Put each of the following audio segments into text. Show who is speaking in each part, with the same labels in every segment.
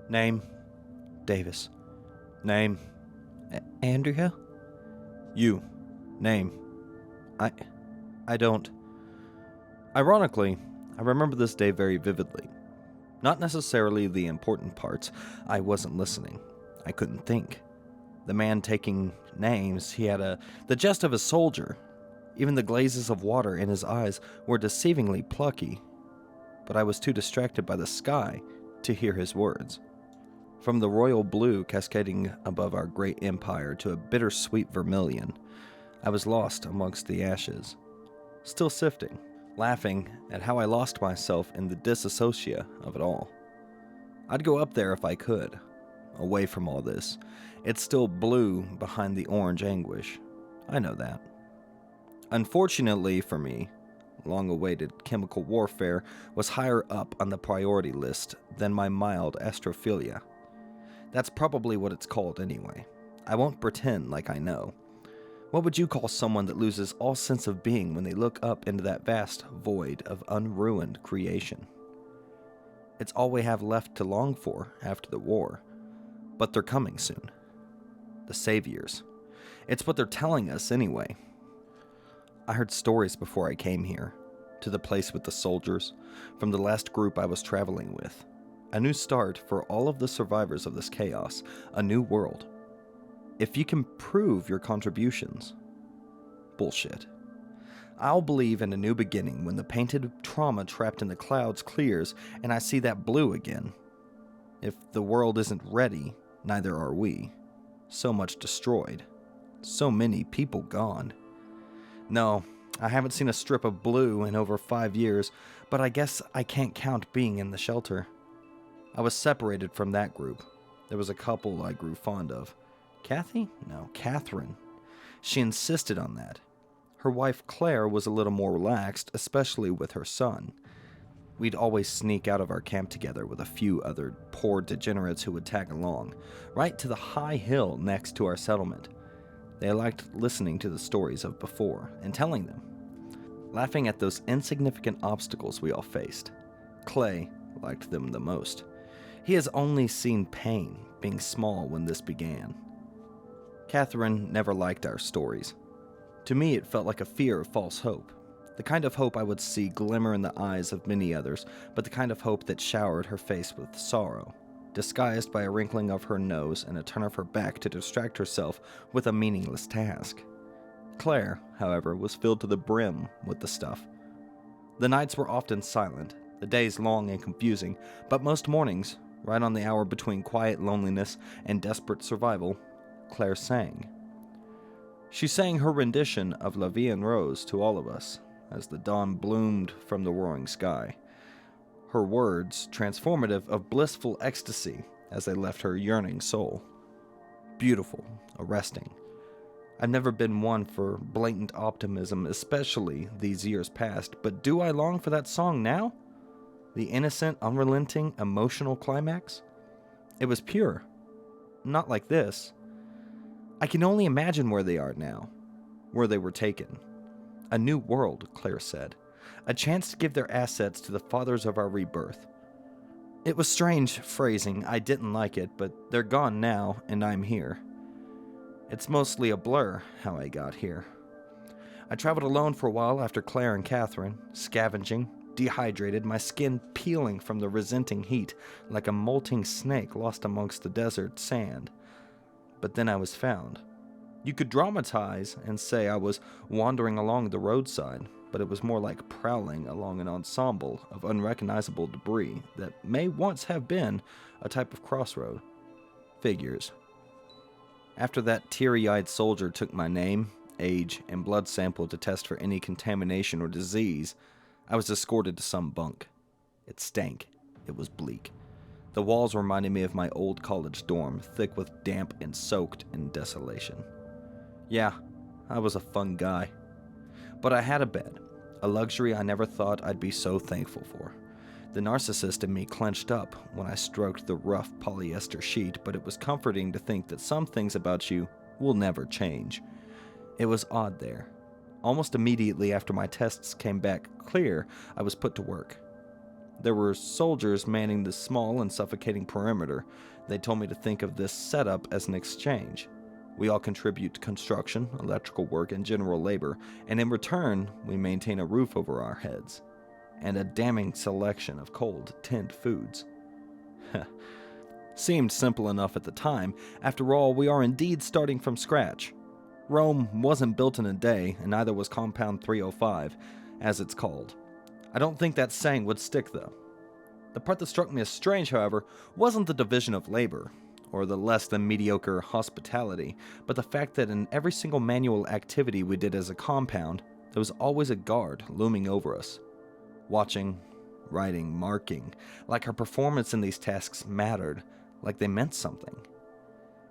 Speaker 1: Name, Davis. Name, Andrea? You. Name. I don't. Ironically, I remember this day very vividly. Not necessarily the important parts. I wasn't listening. I couldn't think. The man taking names, he had the jest of a soldier. Even the glazes of water in his eyes were deceivingly plucky. But I was too distracted by the sky to hear his words. From the royal blue cascading above our great empire to a bittersweet vermilion, I was lost amongst the ashes, still sifting, laughing at how I lost myself in the disassociation of it all. I'd go up there if I could, away from all this. It's still blue behind the orange anguish. I know that. Unfortunately for me, long-awaited chemical warfare was higher up on the priority list than my mild astrophilia. That's probably what it's called anyway. I won't pretend like I know. What would you call someone that loses all sense of being when they look up into that vast void of unruined creation? It's all we have left to long for after the war. But they're coming soon. The saviors. It's what they're telling us anyway. I heard stories before I came here, to the place with the soldiers, from the last group I was traveling with. A new start for all of the survivors of this chaos, a new world. If you can prove your contributions. Bullshit. I'll believe in a new beginning when the painted trauma trapped in the clouds clears and I see that blue again. If the world isn't ready, neither are we. So much destroyed. So many people gone. No, I haven't seen a strip of blue in over 5 years, but I guess I can't count being in the shelter. I was separated from that group. There was a couple I grew fond of. Kathy? No, Catherine. She insisted on that. Her wife Claire was a little more relaxed, especially with her son. We'd always sneak out of our camp together with a few other poor degenerates who would tag along, right to the high hill next to our settlement. They liked listening to the stories of before and telling them, laughing at those insignificant obstacles we all faced. Clay liked them the most. He has only seen pain, being small when this began. Catherine never liked our stories. To me, it felt like a fear of false hope. The kind of hope I would see glimmer in the eyes of many others, but the kind of hope that showered her face with sorrow, disguised by a wrinkling of her nose and a turn of her back to distract herself with a meaningless task. Claire, however, was filled to the brim with the stuff. The nights were often silent, the days long and confusing, but most mornings, right on the hour between quiet loneliness and desperate survival, Claire sang. She sang her rendition of La Vie en Rose to all of us, as the dawn bloomed from the roaring sky. Her words transformative of blissful ecstasy as they left her yearning soul. Beautiful, arresting. I've never been one for blatant optimism, especially these years past, but do I long for that song now? The innocent, unrelenting, emotional climax? It was pure. Not like this. I can only imagine where they are now, where they were taken. A new world, Claire said. A chance to give their assets to the fathers of our rebirth. It was strange phrasing, I didn't like it, but they're gone now, and I'm here. It's mostly a blur how I got here. I traveled alone for a while after Claire and Catherine, scavenging, dehydrated, my skin peeling from the resenting heat like a molting snake lost amongst the desert sand. But then I was found. You could dramatize and say I was wandering along the roadside, but it was more like prowling along an ensemble of unrecognizable debris that may once have been a type of crossroad. Figures. After that teary-eyed soldier took my name, age, and blood sample to test for any contamination or disease, I was escorted to some bunk. It stank. It was bleak. The walls reminded me of my old college dorm, thick with damp and soaked in desolation. Yeah, I was a fun guy. But I had a bed, a luxury I never thought I'd be so thankful for. The narcissist in me clenched up when I stroked the rough polyester sheet, but it was comforting to think that some things about you will never change. It was odd there. Almost immediately after my tests came back clear, I was put to work. There were soldiers manning the small and suffocating perimeter. They told me to think of this setup as an exchange. We all contribute to construction, electrical work, and general labor, and in return, we maintain a roof over our heads and a damning selection of cold, tinned foods. Seemed simple enough at the time. After all, we are indeed starting from scratch. Rome wasn't built in a day, and neither was Compound 305, as it's called. I don't think that saying would stick, though. The part that struck me as strange, however, wasn't the division of labor, or the less than mediocre hospitality, but the fact that in every single manual activity we did as a compound, there was always a guard looming over us, watching, writing, marking, like our performance in these tasks mattered, like they meant something.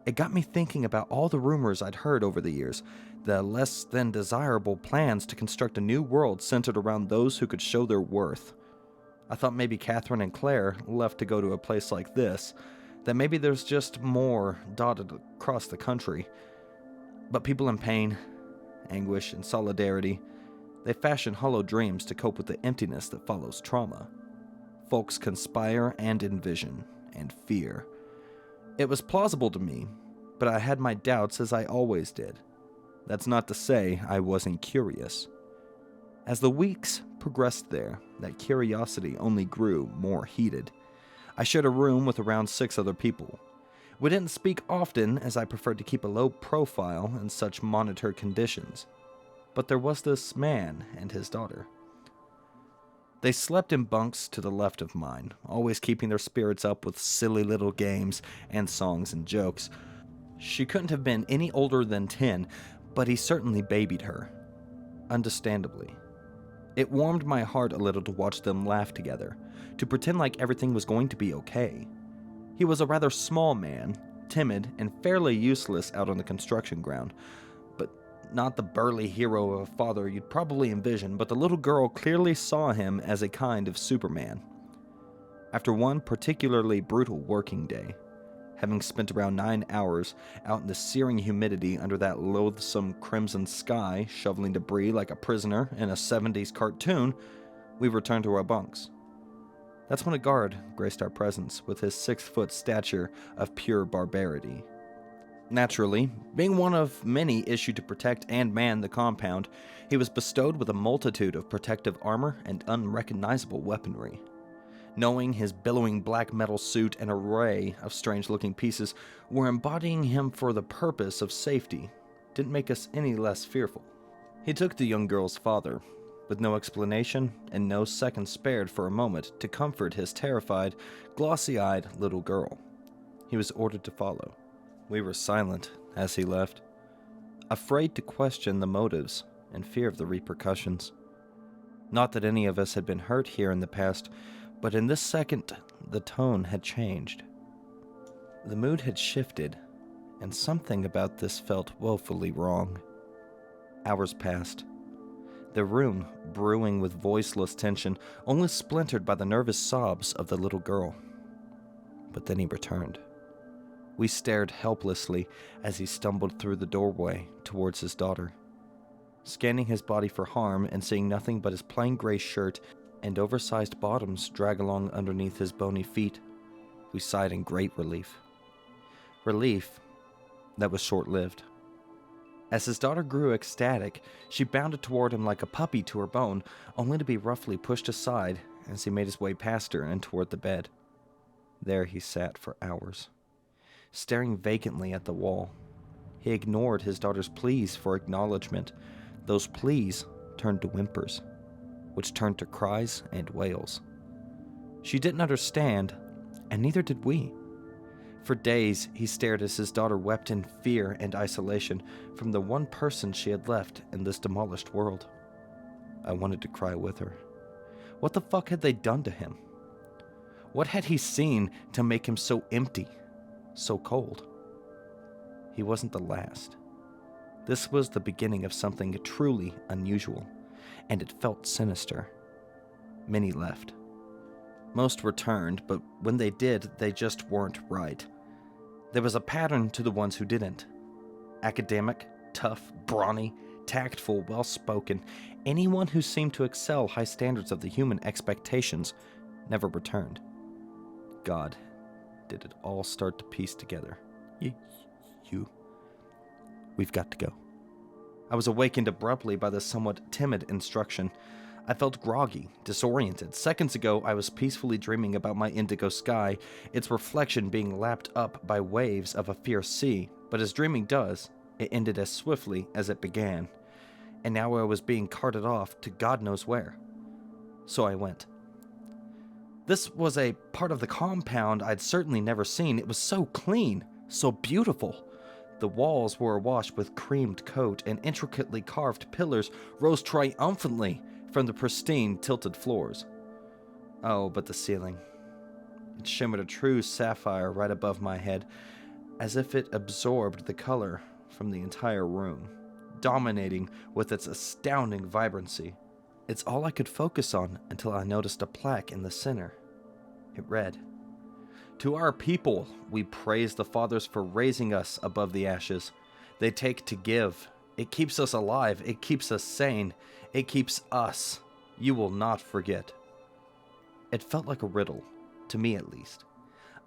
Speaker 1: It got me thinking about all the rumors I'd heard over the years, the less than desirable plans to construct a new world centered around those who could show their worth. I thought maybe Catherine and Claire left to go to a place like this, that maybe there's just more dotted across the country. But people in pain, anguish, and solidarity, they fashion hollow dreams to cope with the emptiness that follows trauma. Folks conspire and envision, and fear. It was plausible to me, but I had my doubts as I always did. That's not to say I wasn't curious. As the weeks progressed there, that curiosity only grew more heated. I shared a room with around 6 other people. We didn't speak often, as I preferred to keep a low profile in such monitored conditions. But there was this man and his daughter. They slept in bunks to the left of mine, always keeping their spirits up with silly little games and songs and jokes. She couldn't have been any older than 10, but he certainly babied her. Understandably. It warmed my heart a little to watch them laugh together, to pretend like everything was going to be okay. He was a rather small man, timid and fairly useless out on the construction ground, but not the burly hero of a father you'd probably envision, but the little girl clearly saw him as a kind of Superman. After one particularly brutal working day, having spent around 9 hours out in the searing humidity under that loathsome crimson sky, shoveling debris like a prisoner in a 70s cartoon, we returned to our bunks. That's when a guard graced our presence with his 6-foot stature of pure barbarity. Naturally, being one of many issued to protect and man the compound, he was bestowed with a multitude of protective armor and unrecognizable weaponry. Knowing his billowing black metal suit and array of strange-looking pieces were embodying him for the purpose of safety didn't make us any less fearful. He took the young girl's father, with no explanation and no second spared for a moment to comfort his terrified, glossy-eyed little girl. He was ordered to follow. We were silent as he left, afraid to question the motives and fear of the repercussions. Not that any of us had been hurt here in the past, but in this second, the tone had changed. The mood had shifted, and something about this felt woefully wrong. Hours passed, the room brewing with voiceless tension, only splintered by the nervous sobs of the little girl. But then he returned. We stared helplessly as he stumbled through the doorway towards his daughter. Scanning his body for harm and seeing nothing but his plain gray shirt and oversized bottoms drag along underneath his bony feet, we sighed in great relief. Relief that was short-lived. As his daughter grew ecstatic, she bounded toward him like a puppy to her bone, only to be roughly pushed aside as he made his way past her and toward the bed. There he sat for hours, staring vacantly at the wall. He ignored his daughter's pleas for acknowledgement. Those pleas turned to whimpers, which turned to cries and wails. She didn't understand, and neither did we. For days, he stared as his daughter wept in fear and isolation from the one person she had left in this demolished world. I wanted to cry with her. What the fuck had they done to him? What had he seen to make him so empty, so cold? He wasn't the last. This was the beginning of something truly unusual, and it felt sinister. Many left. Most returned, but when they did, they just weren't right. There was a pattern to the ones who didn't. Academic, tough, brawny, tactful, well-spoken, anyone who seemed to excel high standards of the human expectations never returned. God, did it all start to piece together. We've got to go. I was awakened abruptly by the somewhat timid instruction. I felt groggy, disoriented. Seconds ago, I was peacefully dreaming about my indigo sky, its reflection being lapped up by waves of a fierce sea. But as dreaming does, it ended as swiftly as it began. And now I was being carted off to God knows where. So I went. This was a part of the compound I'd certainly never seen. It was so clean, so beautiful. The walls were awash with creamed coat, and intricately carved pillars rose triumphantly from the pristine tilted floors. Oh, but the ceiling. It shimmered a true sapphire right above my head, as if it absorbed the color from the entire room, dominating with its astounding vibrancy. It's all I could focus on until I noticed a plaque in the center. It read, "To our people, we praise the Fathers for raising us above the ashes. They take to give. It keeps us alive. It keeps us sane. It keeps us. You will not forget." It felt like a riddle, to me at least.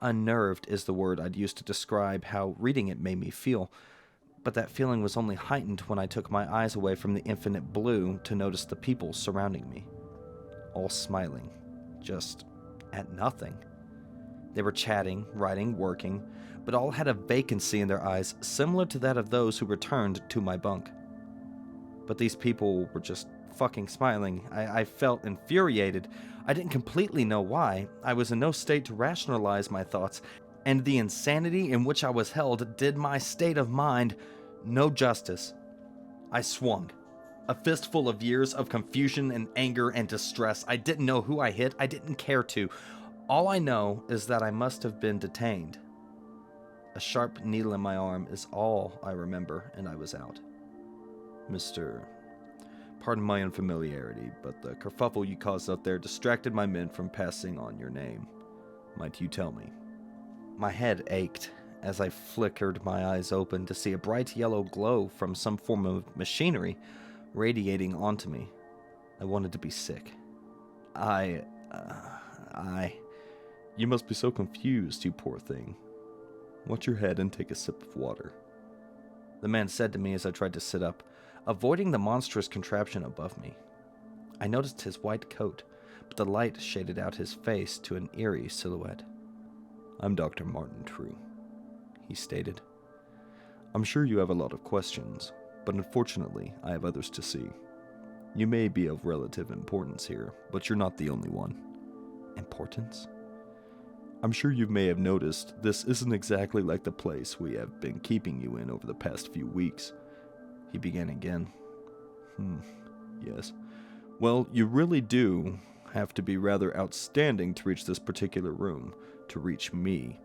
Speaker 1: Unnerved is the word I'd used to describe how reading it made me feel, but that feeling was only heightened when I took my eyes away from the infinite blue to notice the people surrounding me. All smiling, just at nothing. They were chatting, writing, working, but all had a vacancy in their eyes similar to that of those who returned to my bunk. But these people were just fucking smiling. I felt infuriated. I didn't completely know why. I was in no state to rationalize my thoughts, and the insanity in which I was held did my state of mind no justice. I swung. A fistful of years of confusion and anger and distress. I didn't know who I hit. I didn't care to. All I know is that I must have been detained. A sharp needle in my arm is all I remember, and I was out. Mr. Pardon my unfamiliarity, but the kerfuffle you caused out there distracted my men from passing on your name. Might you tell me? My head ached as I flickered my eyes open to see a bright yellow glow from some form of machinery radiating onto me. I wanted to be sick. You must be so confused, you poor thing. Watch your head and take a sip of water. The man said to me as I tried to sit up, avoiding the monstrous contraption above me. I noticed his white coat, but the light shaded out his face to an eerie silhouette. I'm Dr. Martin True, he stated. I'm sure you have a lot of questions, but unfortunately, I have others to see. You may be of relative importance here, but you're not the only one. Importance? I'm sure you may have noticed this isn't exactly like the place we have been keeping you in over the past few weeks. He began again. Yes. Well, you really do have to be rather outstanding to reach this particular room, to reach me.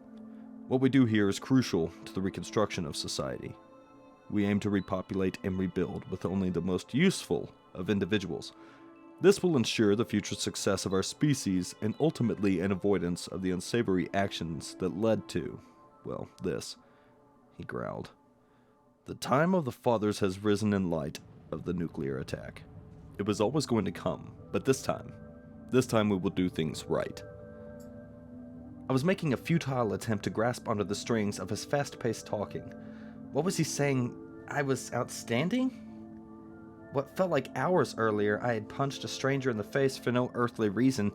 Speaker 1: What we do here is crucial to the reconstruction of society. We aim to repopulate and rebuild with only the most useful of individuals. This will ensure the future success of our species and ultimately an avoidance of the unsavory actions that led to, well, this, he growled. The time of the Fathers has risen in light of the nuclear attack. It was always going to come, but this time we will do things right. I was making a futile attempt to grasp onto the strings of his fast-paced talking. What was he saying? I was outstanding? What felt like hours earlier, I had punched a stranger in the face for no earthly reason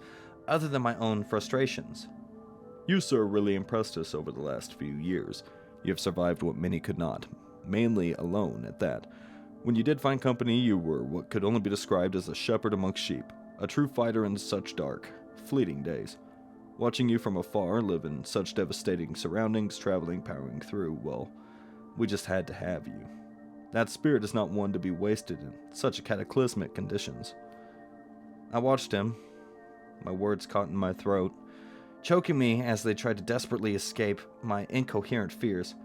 Speaker 1: other than my own frustrations. You, sir, really impressed us over the last few years. You have survived what many could not, mainly alone at that. When you did find company, you were what could only be described as a shepherd amongst sheep, a true fighter in such dark, fleeting days. Watching you from afar live in such devastating surroundings, powering through, well, we just had to have you. That spirit is not one to be wasted in such cataclysmic conditions. I watched him, my words caught in my throat, choking me as they tried to desperately escape my incoherent fears.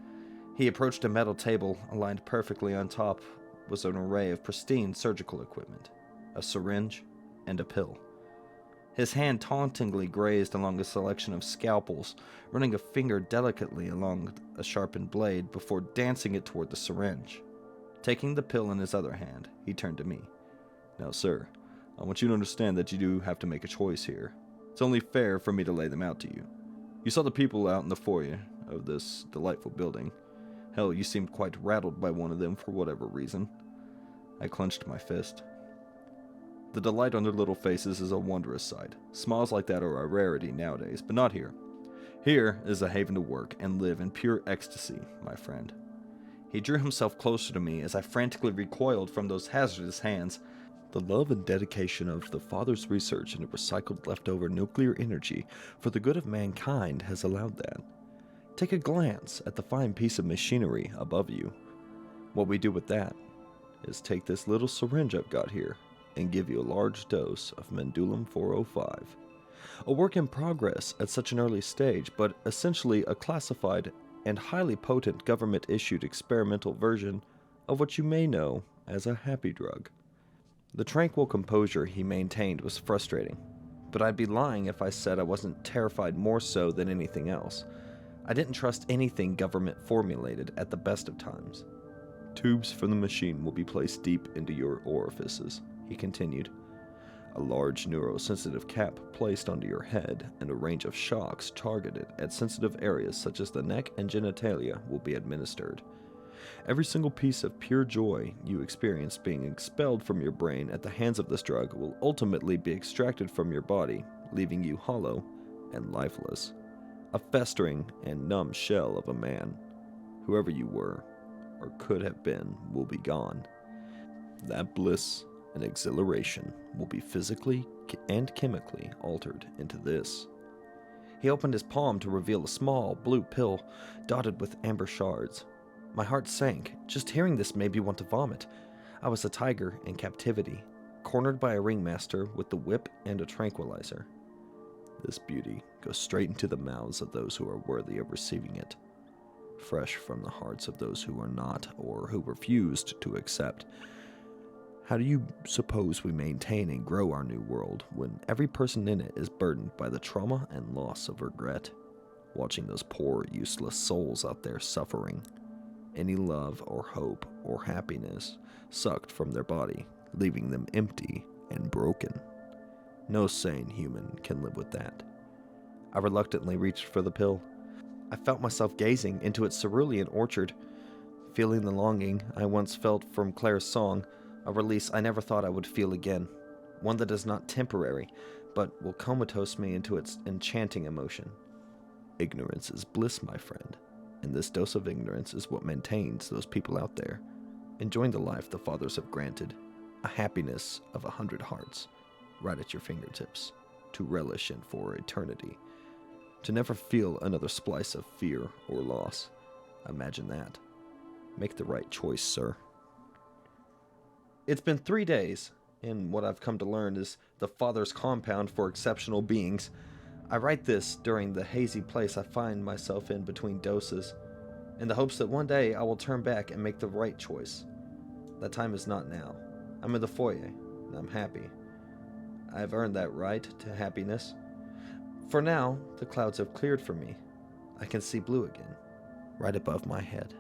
Speaker 1: He approached a metal table. Aligned perfectly on top was an array of pristine surgical equipment, a syringe, and a pill. His hand tauntingly grazed along a selection of scalpels, running a finger delicately along a sharpened blade before dancing it toward the syringe. Taking the pill in his other hand, he turned to me. Now, sir, I want you to understand that you do have to make a choice here. It's only fair for me to lay them out to you. You saw the people out in the foyer of this delightful building. Hell, you seemed quite rattled by one of them for whatever reason. I clenched my fist. The delight on their little faces is a wondrous sight. Smiles like that are a rarity nowadays, but not here. Here is a haven to work and live in pure ecstasy, my friend. He drew himself closer to me as I frantically recoiled from those hazardous hands. The love and dedication of the Father's research into recycled leftover nuclear energy for the good of mankind has allowed that. Take a glance at the fine piece of machinery above you. What we do with that is take this little syringe I've got here and give you a large dose of Mendulum 405. A work in progress at such an early stage, but essentially a classified and highly potent government-issued experimental version of what you may know as a happy drug. The tranquil composure he maintained was frustrating, but I'd be lying if I said I wasn't terrified more so than anything else. I didn't trust anything government formulated at the best of times. Tubes from the machine will be placed deep into your orifices, he continued. A large neurosensitive cap placed onto your head and a range of shocks targeted at sensitive areas such as the neck and genitalia will be administered. Every single piece of pure joy you experience being expelled from your brain at the hands of this drug will ultimately be extracted from your body, leaving you hollow and lifeless. A festering and numb shell of a man. Whoever you were, or could have been, will be gone. That bliss and exhilaration will be physically and chemically altered into this. He opened his palm to reveal a small blue pill dotted with amber shards. My heart sank. Just hearing this made me want to vomit. I was a tiger in captivity, cornered by a ringmaster with the whip and a tranquilizer. This beauty goes straight into the mouths of those who are worthy of receiving it, fresh from the hearts of those who are not or who refused to accept. How do you suppose we maintain and grow our new world when every person in it is burdened by the trauma and loss of regret, watching those poor, useless souls out there suffering? Any love or hope or happiness sucked from their body, leaving them empty and broken. No sane human can live with that. I reluctantly reached for the pill. I felt myself gazing into its cerulean orchard, feeling the longing I once felt from Claire's song, a release I never thought I would feel again, one that is not temporary, but will comatose me into its enchanting emotion. Ignorance is bliss, my friend, and this dose of ignorance is what maintains those people out there, enjoying the life the fathers have granted, a happiness of 100 hearts, right at your fingertips, to relish in for eternity, to never feel another splice of fear or loss. Imagine that. Make the right choice, sir. It's been 3 days, and what I've come to learn is the Father's compound for exceptional beings. I write this during the hazy place I find myself in between doses, in the hopes that one day I will turn back and make the right choice. That time is not now. I'm in the foyer, and I'm happy. I have earned that right to happiness. For now, the clouds have cleared for me. I can see blue again, right above my head.